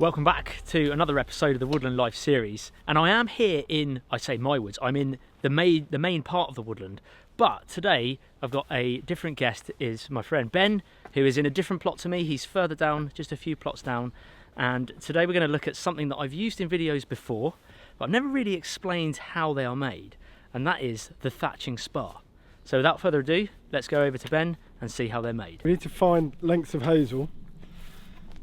Welcome back to another episode of the Woodland Life series, and I am here in, I say my woods, I'm in the main part of the woodland, but today I've got a different guest. Is my friend Ben, who is in a different plot to me. He's further down, just a few plots down, and today we're going to look at something that I've used in videos before, but I've never really explained how they are made, and that is the thatching spar. So without further ado, let's go over to Ben and see how they're made. We need to find lengths of hazel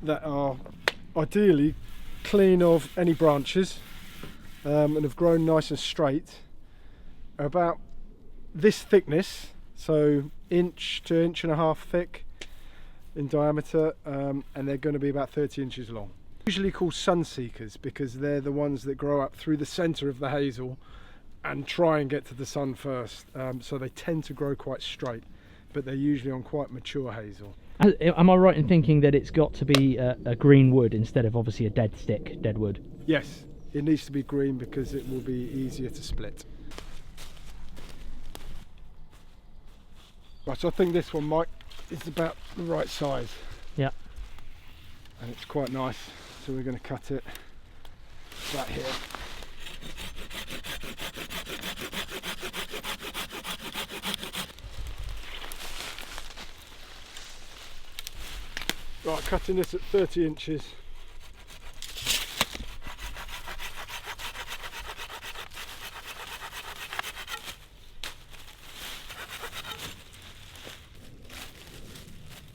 that are ideally clean of any branches and have grown nice and straight, about this thickness, so inch to inch and a half thick in diameter, and they're going to be about 30 inches long. Usually called sun seekers because they're the ones that grow up through the centre of the hazel and try and get to the sun first, so they tend to grow quite straight, but they're usually on quite mature hazel. Am I right in thinking that it's got to be a green wood instead of obviously a dead stick, dead wood? Yes, it needs to be green because it will be easier to split. Right, so I think this one is about the right size. Yeah. And it's quite nice, so we're going to cut it right here. Right, cutting this at 30 inches.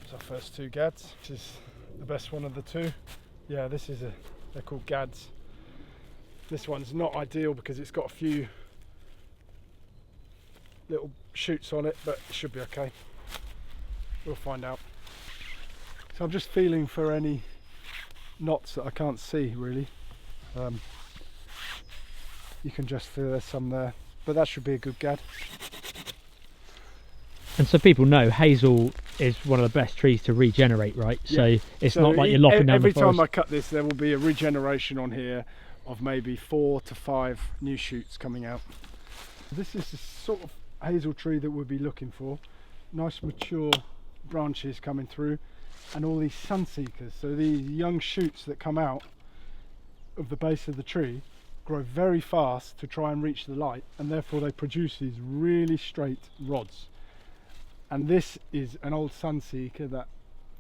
It's our first two gads. This is the best one of the two. Yeah, they're called gads. This one's not ideal because it's got a few little shoots on it, but it should be okay. We'll find out. So I'm just feeling for any knots that I can't see really. You can just feel there's some there, but that should be a good gad. And so people know hazel is one of the best trees to regenerate, right? Yeah. So it's not like you're lopping down the forest. Every time I cut this, there will be a regeneration on here of maybe 4 to 5 new shoots coming out. This is the sort of hazel tree that we'll be looking for. Nice mature branches coming through. And all these sun seekers, so these young shoots that come out of the base of the tree grow very fast to try and reach the light, and therefore they produce these really straight rods. And this is an old sun seeker that's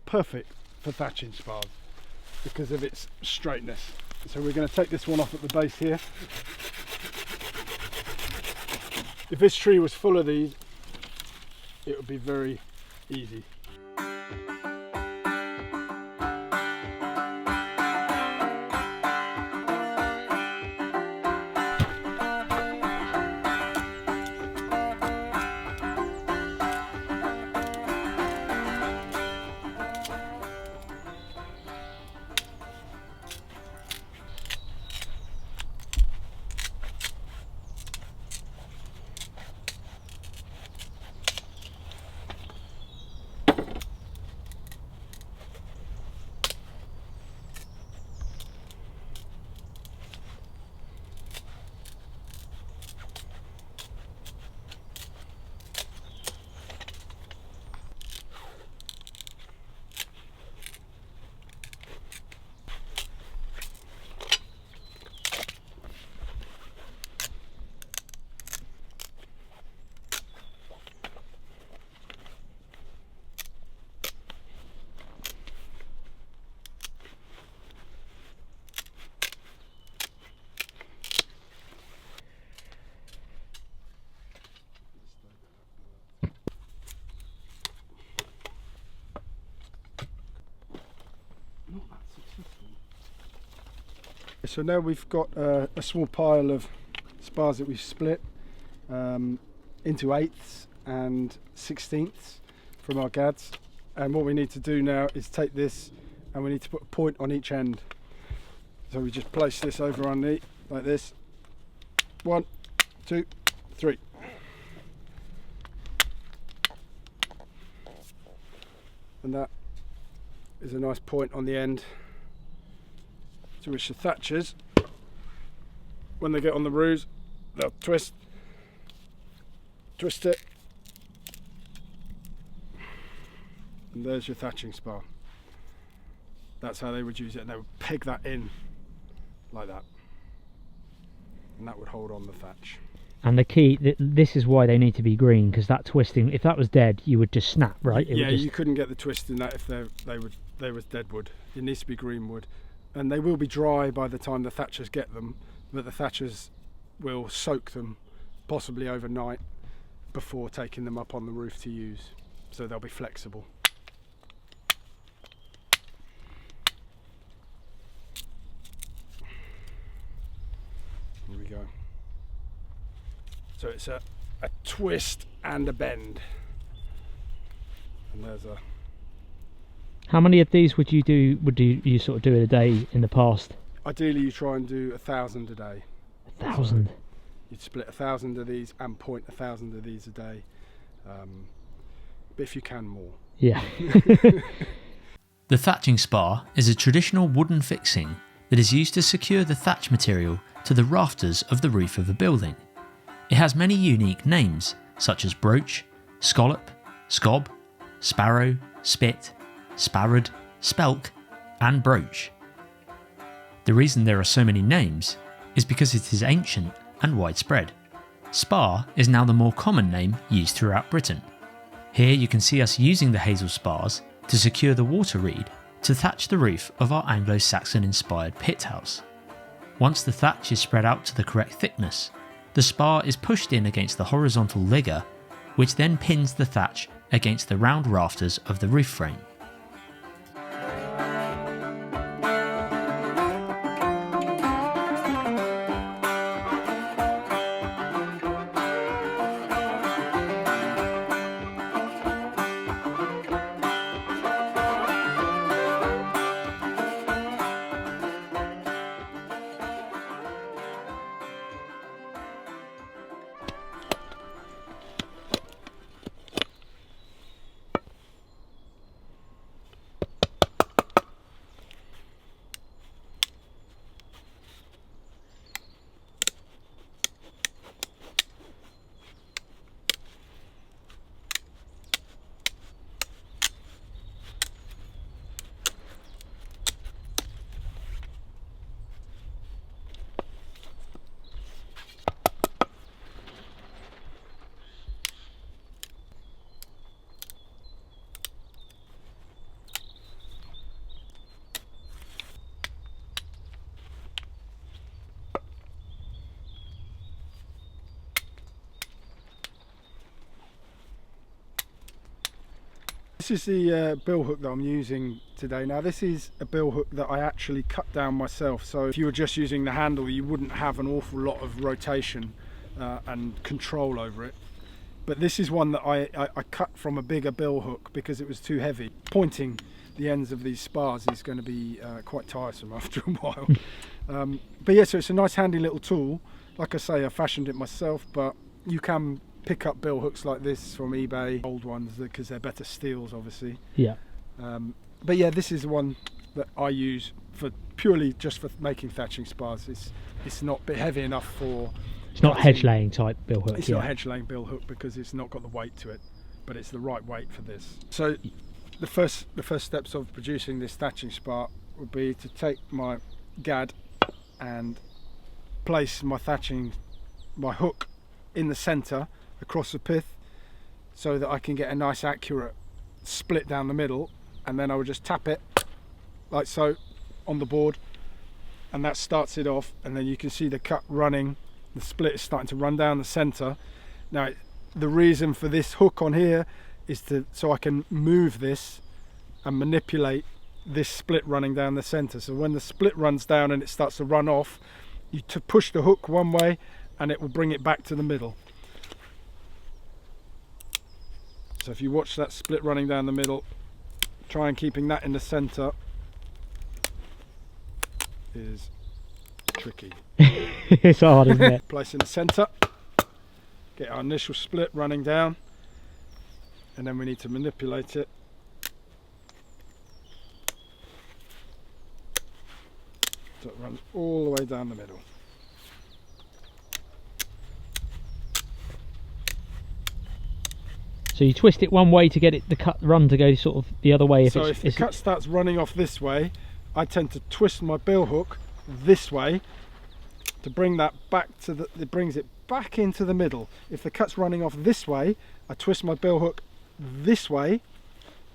perfect for thatching spars because of its straightness. So we're going to take this one off at the base here. If this tree was full of these, it would be very easy. So now we've got a small pile of spars that we've split into 8ths and 16ths from our gads, and what we need to do now is take this and we need to put a point on each end. So we just place this over our knee like this. 1, 2, 3. And that is a nice point on the end, to which the thatchers, when they get on the roos, they'll twist it, and there's your thatching spar. That's how they would use it, and they would peg that in like that, and that would hold on the thatch. And the key, this is why they need to be green, because that twisting, if that was dead, you would just snap, right? Yeah, you couldn't get the twist in that if they was dead wood. It needs to be green wood, and they will be dry by the time the thatchers get them, but the thatchers will soak them possibly overnight before taking them up on the roof to use, so they'll be flexible. Here we go. So it's a twist and a bend, and there's a. How many of these would you sort of do in a day in the past? Ideally, you try and do 1,000 a day. 1,000. So you'd split 1,000 of these and point 1,000 of these a day, but if you can, more. Yeah. The thatching spar is a traditional wooden fixing that is used to secure the thatch material to the rafters of the roof of a building. It has many unique names such as brooch, scallop, scob, sparrow, spit, sparrowed, spelk, and brooch. The reason there are so many names is because it is ancient and widespread. Spar is now the more common name used throughout Britain. Here you can see us using the hazel spars to secure the water reed to thatch the roof of our Anglo-Saxon inspired pit house. Once the thatch is spread out to the correct thickness, the spar is pushed in against the horizontal ligger, which then pins the thatch against the round rafters of the roof frame. This is the billhook that I'm using today. Now this is a billhook that I actually cut down myself, so if you were just using the handle you wouldn't have an awful lot of rotation and control over it. But this is one that I cut from a bigger billhook because it was too heavy. Pointing the ends of these spars is going to be quite tiresome after a while. But yeah, so it's a nice handy little tool. Like I say, I fashioned it myself, but you can pick up billhooks like this from eBay, old ones, because they're better steels obviously. Yeah. But yeah, this is the one that I use for purely just for making thatching spars. It's not heavy enough for. It's not hedge laying type billhook. It's not hedge laying billhook because it's not got the weight to it, but it's the right weight for this. So the first steps of producing this thatching spar would be to take my gad and place my hook in the centre across the pith so that I can get a nice accurate split down the middle, and then I would just tap it like so on the board, and that starts it off, and then you can see the cut running. The split is starting to run down the centre. Now the reason for this hook on here is so I can move this and manipulate this split running down the centre. So when the split runs down and it starts to run off, you push the hook one way and it will bring it back to the middle. So if you watch that split running down the middle, try and keeping that in the centre is tricky. It's hard, isn't it? Place in the centre, get our initial split running down, and then we need to manipulate it so it runs all the way down the middle. So you twist it one way to get the cut run to go sort of the other way. So if the cut starts running off this way, I tend to twist my bill hook this way to bring that back to the, it brings it back into the middle. If the cut's running off this way, I twist my bill hook this way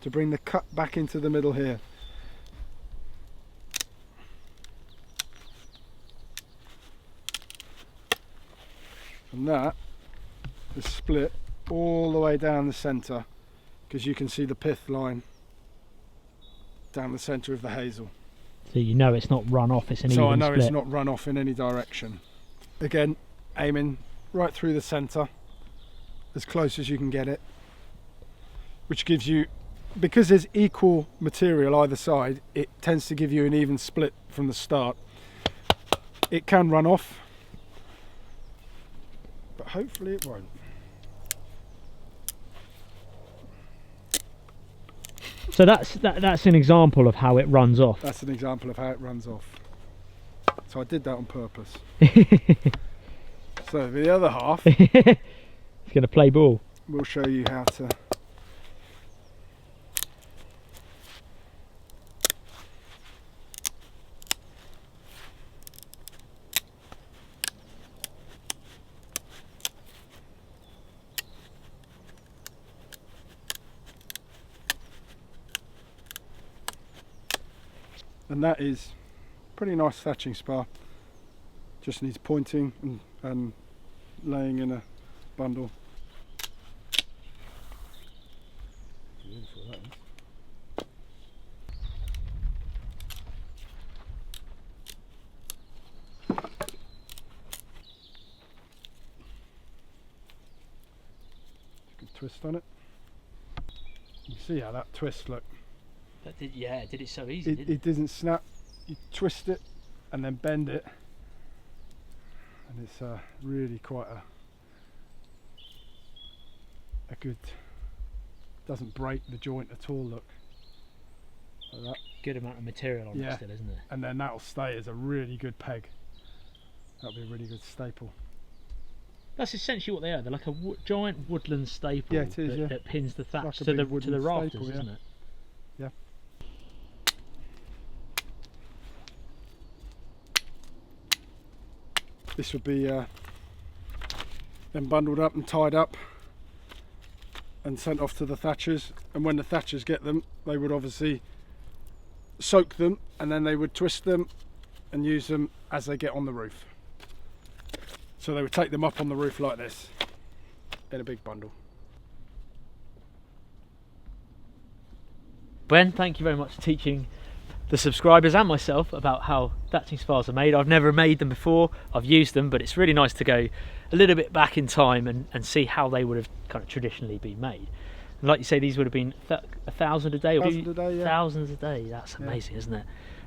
to bring the cut back into the middle here. And that is split all the way down the centre, because you can see the pith line down the centre of the hazel. So you know it's not run off, it's an even So I know split. it's not run off in any direction. Again, aiming right through the centre, as close as you can get it, which gives you, because there's equal material either side, it tends to give you an even split from the start. It can run off, but hopefully it won't. So that's an example of how it runs off. That's an example of how it runs off. So I did that on purpose. So the other half, It's going to play ball. we'll show you how to. And that is pretty nice thatching spar. Just needs pointing and laying in a bundle. Beautiful, that is. Good twist on it. You see how that twist, look. Yeah, did it so easy, didn't it? It doesn't snap. You twist it and then bend it, and it's really quite a good, doesn't break the joint at all, look, like that. Good amount of material on it still, isn't it? And then that'll stay as a really good peg. That'll be a really good staple. That's essentially what they are. They're like a giant woodland staple. Yeah, it is, that pins the thatch like a to the big wooden rafters, staple, yeah. isn't it? Yeah. This would be then bundled up and tied up and sent off to the thatchers, and when the thatchers get them, they would obviously soak them and then they would twist them and use them as they get on the roof. So they would take them up on the roof like this in a big bundle. Ben, thank you very much for teaching the subscribers and myself about how thatching spars are made. I've never made them before, I've used them, but it's really nice to go a little bit back in time and see how they would have kind of traditionally been made. And like you say, these would have been 1,000 a day, or 1,000 a day, yeah. thousands a day. That's amazing, isn't it?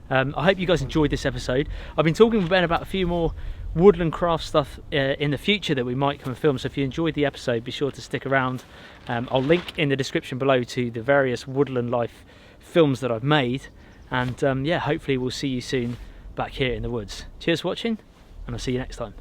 I hope you guys enjoyed this episode. I've been talking with Ben about a few more woodland craft stuff in the future that we might come and film, so if you enjoyed the episode, be sure to stick around. I'll link in the description below to the various woodland life films that I've made, and yeah, hopefully we'll see you soon back here in the woods. Cheers for watching, and I'll see you next time.